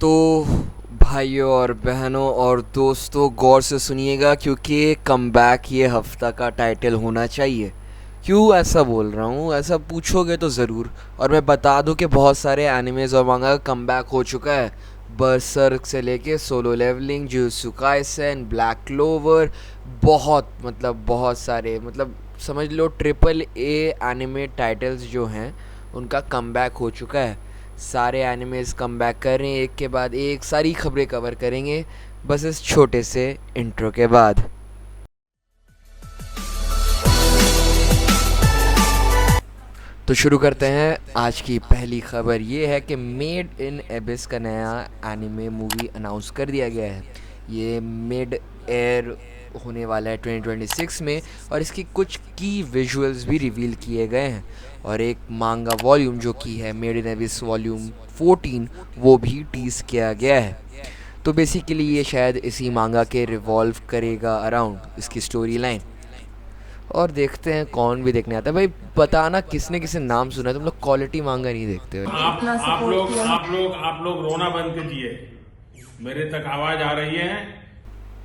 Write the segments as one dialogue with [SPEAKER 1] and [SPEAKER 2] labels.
[SPEAKER 1] तो भाइयों और बहनों और दोस्तों गौर से सुनिएगा क्योंकि कमबैक ये हफ्ता का टाइटल होना चाहिए। क्यों ऐसा बोल रहा हूँ, ऐसा पूछोगे तो ज़रूर। और मैं बता दूँ कि बहुत सारे एनिमेज और मांगा का कमबैक हो चुका है। बरसर्क से लेके Solo Leveling, Jujutsu Kaisen, Black Clover, बहुत सारे समझ लो ट्रिपल ए एनिमे टाइटल्स जो हैं उनका कमबैक हो चुका है। सारे एनिमेज कम बैक कर रहे हैं एक के बाद एक, सारी खबरें कवर करेंगे बस इस छोटे से इंट्रो के बाद। तो शुरू करते हैं। आज की पहली खबर ये है कि मेड इन एबिस का नया एनिमे मूवी अनाउंस कर दिया गया है। ये मिड एयर होने वाला है 2026 में और इसकी कुछ की विजुअल्स भी रिवील किए गए हैं। और एक मांगा वॉल्यूम जो कि है मेड इन एबिस वॉल्यूम 14 वो भी टीज किया गया है। तो बेसिकली ये शायद इसी मांगा के रिवॉल्व करेगा अराउंड इसकी स्टोरी लाइन। और देखते हैं कौन भी देखने आता है। भाई बताना किसने किसने नाम सुना है, तुम लोग क्वालिटी मांगा नहीं देखते हो।
[SPEAKER 2] आप लोग रोना बंद कीजिए। मेरे तक आवाज आ रही है।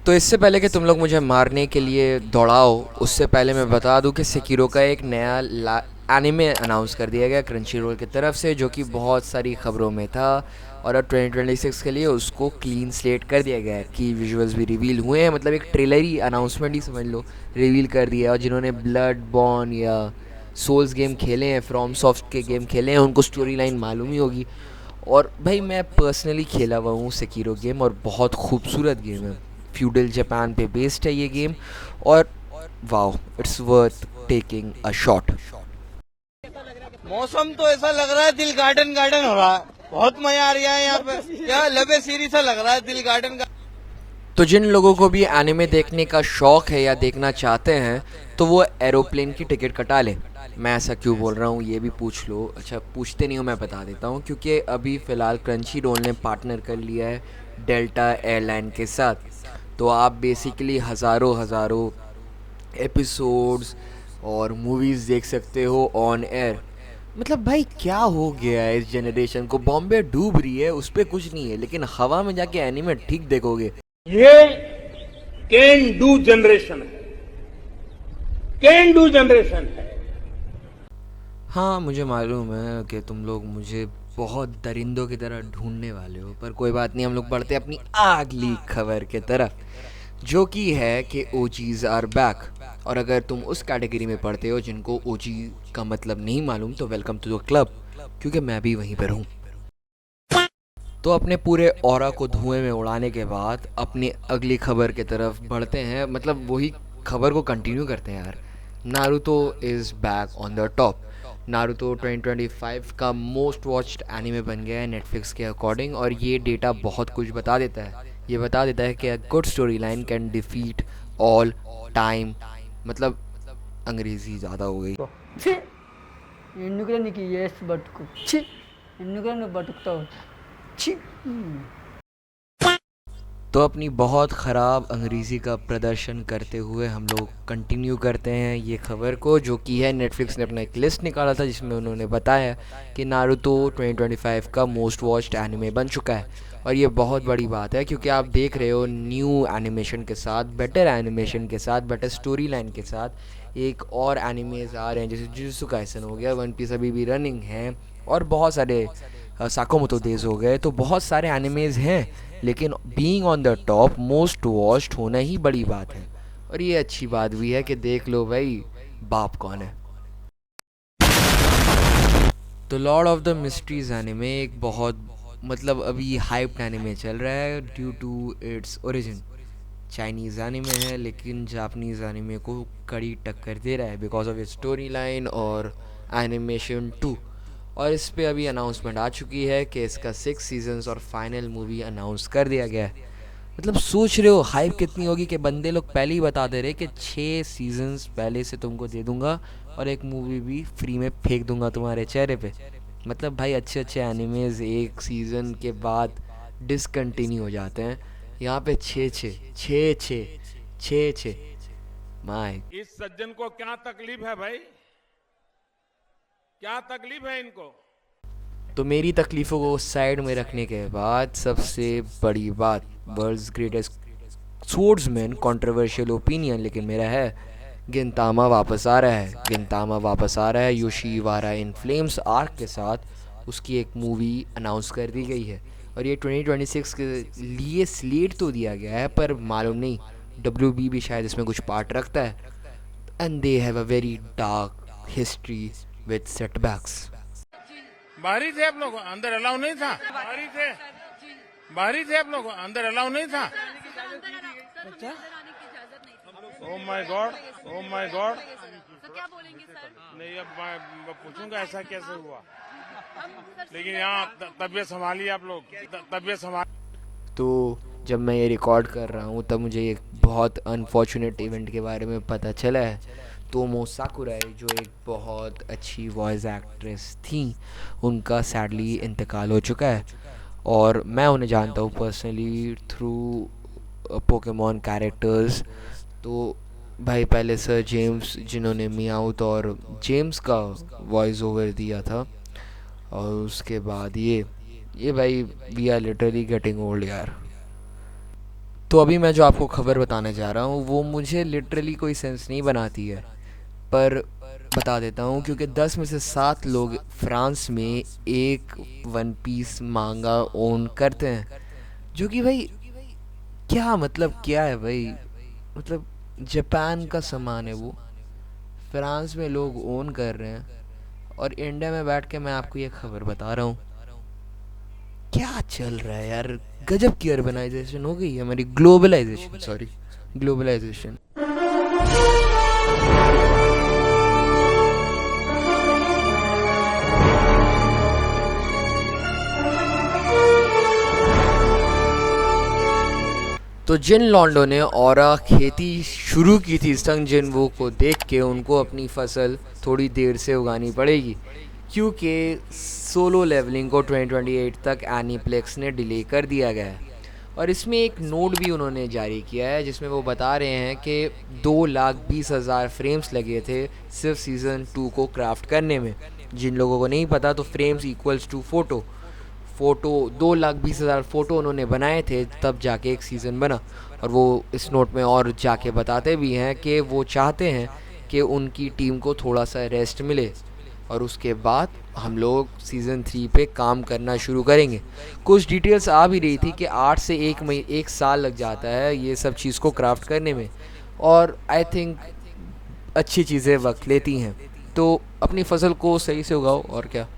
[SPEAKER 1] तो इससे पहले कि तुम लोग मुझे मारने के लिए दौड़ाओ, उससे पहले मैं बता दूं कि सेकिरो का एक नया एनिमे अनाउंस कर दिया गया क्रंची रोल की तरफ से, जो कि बहुत सारी खबरों में था। और अब 2026 के लिए उसको क्लीन स्लेट कर दिया गया है। की विजुअल्स भी रिवील हुए हैं, मतलब एक ट्रेलरी अनाउंसमेंट ही समझ लो, रिवील कर दिया। और जिन्होंने ब्लड बॉर्न या सोल्स गेम खेले हैं, फ्रॉम सॉफ्ट के गेम खेले हैं, उनको स्टोरी लाइन मालूम ही होगी। और भाई मैं पर्सनली खेला हुआ हूँ सेकिरो गेम और बहुत खूबसूरत गेम है। फ्यूडल जापान पे बेस्ड है ये गेम और wow, it's worth taking a shot.
[SPEAKER 3] मौसम तो ऐसा लग रहा है दिल गार्डन गार्डन हो रहा है। बहुत मजा आ रहा है यहाँ पे। क्या लबे सीरी सा लग रहा है दिल गार्डन का।
[SPEAKER 1] तो जिन लोगों को भी एनिमे देखने का शौक है या देखना चाहते हैं तो वो एरोप्लेन की टिकट कटा ले। मैं ऐसा क्यों बोल रहा हूँ ये भी पूछ लो। अच्छा, पूछते नहीं हो, मैं बता देता हूँ। क्योंकि अभी फ़िलहाल क्रंची रोल ने पार्टनर कर लिया है डेल्टा एयरलाइन के साथ। तो आप बेसिकली हज़ारों हज़ारों एपिसोड्स और मूवीज़ देख सकते हो ऑन एयर। मतलब भाई क्या हो गया है इस जनरेशन को। बॉम्बे डूब रही है, उस पर कुछ नहीं है, लेकिन हवा में जाके एनिमे ठीक देखोगे।
[SPEAKER 2] ये कैन डू जनरेशन है। कैन डू जनरेशन है।
[SPEAKER 1] हाँ मुझे मालूम है कि तुम लोग मुझे बहुत दरिंदों की तरह ढूंढने वाले हो, पर कोई बात नहीं, हम लोग बढ़ते अपनी अगली खबर की तरफ, जो कि है कि ओजीज आर बैक। और अगर तुम उस कैटेगरी में पढ़ते हो जिनको ओजी का मतलब नहीं मालूम, तो वेलकम टू द क्लब, क्योंकि मैं भी वहीं पर हूँ। तो अपने पूरे ऑरा को धुएं में उड़ाने के बाद अपनी अगली खबर की तरफ बढ़ते हैं, मतलब वही खबर को कंटिन्यू करते हैं यार। Naruto is back on the top. Naruto 2025 का मोस्ट वॉच्ड एनिमे बन गया है नेटफ्लिक्स के अकॉर्डिंग। और ये डेटा बहुत कुछ बता देता है। ये बता देता है कि a good story line can defeat all time. मतलब अंग्रेज़ी ज़्यादा हो गई।
[SPEAKER 4] ఛీ ఎందుకురా నీకు ఈ ఏసు బతుకు ఛీ ఎందుకురా నువ్వు బతుకుతావు ఛీ
[SPEAKER 1] तो अपनी बहुत ख़राब अंग्रेज़ी का प्रदर्शन करते हुए हम लोग कंटिन्यू करते हैं ये खबर को, जो कि है नेटफ्लिक्स ने अपना एक लिस्ट निकाला था जिसमें उन्होंने बताया कि नारुतो 2025 का मोस्ट वॉच्ड एनिमे बन चुका है। और ये बहुत बड़ी बात है क्योंकि आप देख रहे हो न्यू एनिमेशन के साथ, बेटर एनिमेशन के साथ, बेटर स्टोरी लाइन के साथ एक और एनिमेज आ रहे हैं, जैसे जुजुत्सु काइसन हो गया, वन पीस अभी भी रनिंग है, और बहुत सारे साकोमोतो डेज हो गए। तो बहुत सारे एनिमेज हैं, लेकिन being on the top most watched होना ही बड़ी बात है। और ये अच्छी बात भी है कि देख लो भाई बाप कौन है। तो Lord of the Mysteries anime एक बहुत अभी हाइप्ड एनिमे चल रहा है due to its origin. Chinese anime है लेकिन जापानीज़ एनिमे को कड़ी टक्कर दे रहा है because of its story line और एनिमेशन टू। और इस पे अभी अनाउंसमेंट आ चुकी है कि इसका 6 सीजन्स और फाइनल मूवी अनाउंस कर दिया गया है। मतलब सोच रहे हो हाइप कितनी होगी कि बंदे लोग पहले ही बता दे रहे कि 6 सीजन्स पहले से तुमको दे दूंगा और एक मूवी भी फ्री में फेंक दूंगा तुम्हारे चेहरे पे। मतलब भाई अच्छे अच्छे एनिमेज एक सीज़न के बाद डिसकंटिन्यू हो जाते हैं, यहाँ पे छः छः छः छः छः छः माय।
[SPEAKER 2] इस सज्जन को क्या तकलीफ है भाई? क्या तकलीफ है इनको?
[SPEAKER 1] तो मेरी तकलीफ़ों को साइड में रखने के बाद सबसे बड़ी बात, वर्ल्ड्स ग्रेटेस्ट स्वर्ड्समैन, कंट्रोवर्शियल ओपिनियन लेकिन मेरा है, गिनतामा वापस आ रहा है। गिनतामा वापस आ रहा है योशीवारा इन फ्लेम्स आर्क के साथ। उसकी एक मूवी अनाउंस कर दी गई है और ये 2026 के लिए स्लेट तो दिया गया है, पर मालूम नहीं WB भी शायद इसमें कुछ पार्ट रखता है। And they have a very dark history with setbacks.
[SPEAKER 2] बाहरी थे आप लोग, अंदर अलाउ नहीं था। बाहरी थे आप लोग, अंदर अलाउ नहीं था। Oh my God, oh my God.
[SPEAKER 5] तो क्या बोलेंगे सर?
[SPEAKER 2] नहीं, अब मैं पूछूंगा ऐसा कैसे हुआ, लेकिन यहाँ तबीयत संभालिए आप लोग, तबीयत संभाल।
[SPEAKER 1] तो जब मैं ये रिकॉर्ड कर रहा हूँ तब मुझे एक बहुत अनफॉर्चुनेट इवेंट के बारे में पता चला है। तोमो साकुराई जो एक बहुत अच्छी वॉइस एक्ट्रेस थी, उनका सैडली इंतकाल हो चुका है। और मैं उन्हें जानता हूँ पर्सनली थ्रू पोकेमॉन कैरेक्टर्स। तो भाई पहले सर जेम्स जिन्होंने मियाउथ और जेम्स का वॉइस ओवर दिया था, और उसके बाद ये भाई we are literally getting old यार। तो अभी मैं जो आपको खबर बताने जा रहा हूँ वो मुझे लिटरली कोई सेंस नहीं बनाती है, पर बता देता हूँ क्योंकि 10 में से 7 लोग फ्रांस में एक वन पीस मांगा ओन करते हैं, जो कि भाई क्या मतलब क्या है भाई, मतलब जापान का सामान है वो, फ्रांस में लोग ओन कर रहे हैं और इंडिया में बैठ के मैं आपको ये खबर बता रहा हूँ। क्या चल रहा है यार, गजब की अर्बनाइजेशन हो गई है हमारी, ग्लोबलाइजेशन, सॉरी ग्लोबलाइजेशन। तो जिन लॉन्डो ने औरा खेती शुरू की थी संग जिनवो को देख के, उनको अपनी फसल थोड़ी देर से उगानी पड़ेगी क्योंकि सोलो लेवलिंग को 2028 तक एनीप्लेक्स ने डिले कर दिया गया है। और इसमें एक नोट भी उन्होंने जारी किया है जिसमें वो बता रहे हैं कि 2,20,000 फ्रेम्स लगे थे सिर्फ सीज़न 2 को क्राफ्ट करने में। जिन लोगों को नहीं पता तो frames equals to photo 2,20,000 photo उन्होंने बनाए थे, तब जाके एक सीज़न बना। और वो इस नोट में और जाके बताते भी हैं कि वो चाहते हैं कि उनकी टीम को थोड़ा सा रेस्ट मिले और उसके बाद हम लोग सीज़न 3 पे काम करना शुरू करेंगे। कुछ डिटेल्स आ भी रही थी कि 8 से 1 साल लग जाता है ये सब चीज़ को क्राफ्ट करने में, और आई थिंक अच्छी चीज़ें वक्त लेती हैं। तो अपनी फसल को सही से उगाओ और क्या।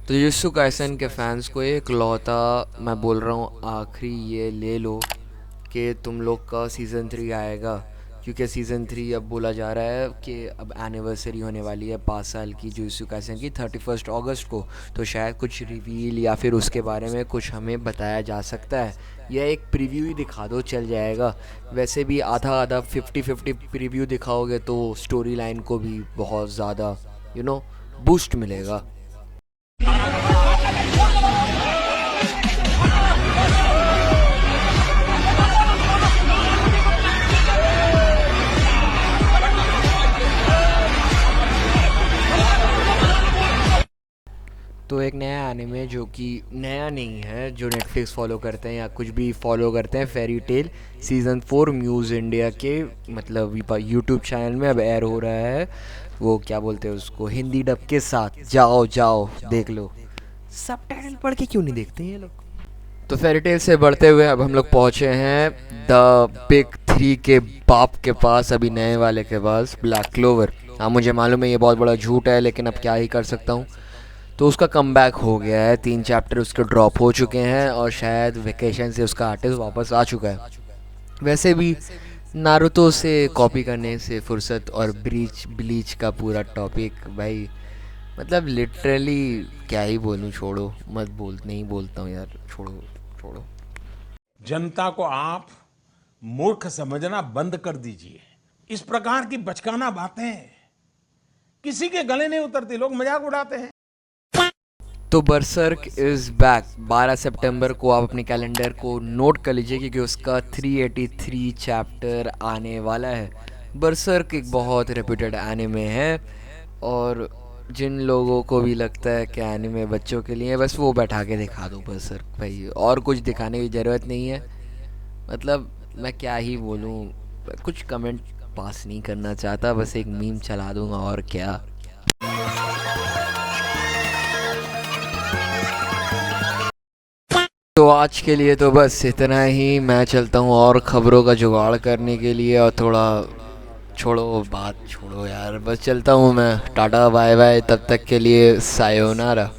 [SPEAKER 1] तो जुजुत्सु काइसन के फैंस को एक लौता मैं बोल रहा हूँ आखिरी ये ले लो कि तुम लोग का सीज़न 3 आएगा, क्योंकि सीज़न 3 अब बोला जा रहा है कि अब एनिवर्सरी होने वाली है 5 साल की जुजुत्सु काइसन की 31 अगस्त को। तो शायद कुछ रिवील या फिर उसके बारे में कुछ हमें बताया जा सकता है, या एक प्रीव्यू ही दिखा दो चल जाएगा। वैसे भी आधा आधा 50-50 प्रीव्यू दिखाओगे तो स्टोरी लाइन को भी बहुत ज़्यादा बूस्ट मिलेगा। तो एक नया एनिमे जो कि नया नहीं है, जो नेटफ्लिक्स फॉलो करते हैं या कुछ भी फॉलो करते हैं, fairy tale season 4 muse India के मतलब यूट्यूब चैनल में अब एयर हो रहा है। वो क्या बोलते हैं उसको, हिंदी डब के साथ। जाओ देख लो, सबटाइटल पढ़ के क्यों नहीं देखते ये लोग। तो फेरी टेल से बढ़ते हुए अब हम लोग पहुँचे हैं द बिग 3 के बाप के पास, अभी नए वाले के पास, ब्लैक क्लोवर। हाँ मुझे मालूम है ये बहुत बड़ा झूठ है, लेकिन अब क्या ही कर सकता हूँ। तो उसका कमबैक हो गया है, 3 चैप्टर उसके ड्रॉप हो चुके हैं और शायद वेकेशन से उसका आर्टिस्ट वापस आ चुका है। वैसे भी नारुतो से कॉपी करने से फुर्सत, और ब्लीच का पूरा टॉपिक भाई मतलब लिटरली क्या ही बोलूँ, छोड़ो मत नहीं बोलता हूँ यार, छोड़ो।
[SPEAKER 2] जनता को आप मूर्ख समझना बंद कर दीजिए। इस प्रकार की बचकाना बातें किसी के गले नहीं उतरती, लोग मजाक उड़ाते हैं।
[SPEAKER 1] तो बरसर्क इज़ बैक। 12 सितंबर को आप अपने कैलेंडर को नोट कर लीजिए क्योंकि उसका 383 चैप्टर आने वाला है। बरसर्क एक बहुत रेप्यूटेड एनिमे है और जिन लोगों को भी लगता है कि एनिमे बच्चों के लिए है बस वो बैठा के दिखा दो बरसर्क भाई, और कुछ दिखाने की ज़रूरत नहीं है। मतलब मैं क्या ही बोलूँ, कुछ कमेंट पास नहीं करना चाहता, बस एक मीम चला दूंगा और क्या। तो आज के लिए तो बस इतना ही। मैं चलता हूँ और ख़बरों का जुगाड़ करने के लिए, और थोड़ा छोड़ो बात, छोड़ो यार, बस चलता हूँ मैं। टाटा बाय बाय, तब तक के लिए सायोनारा।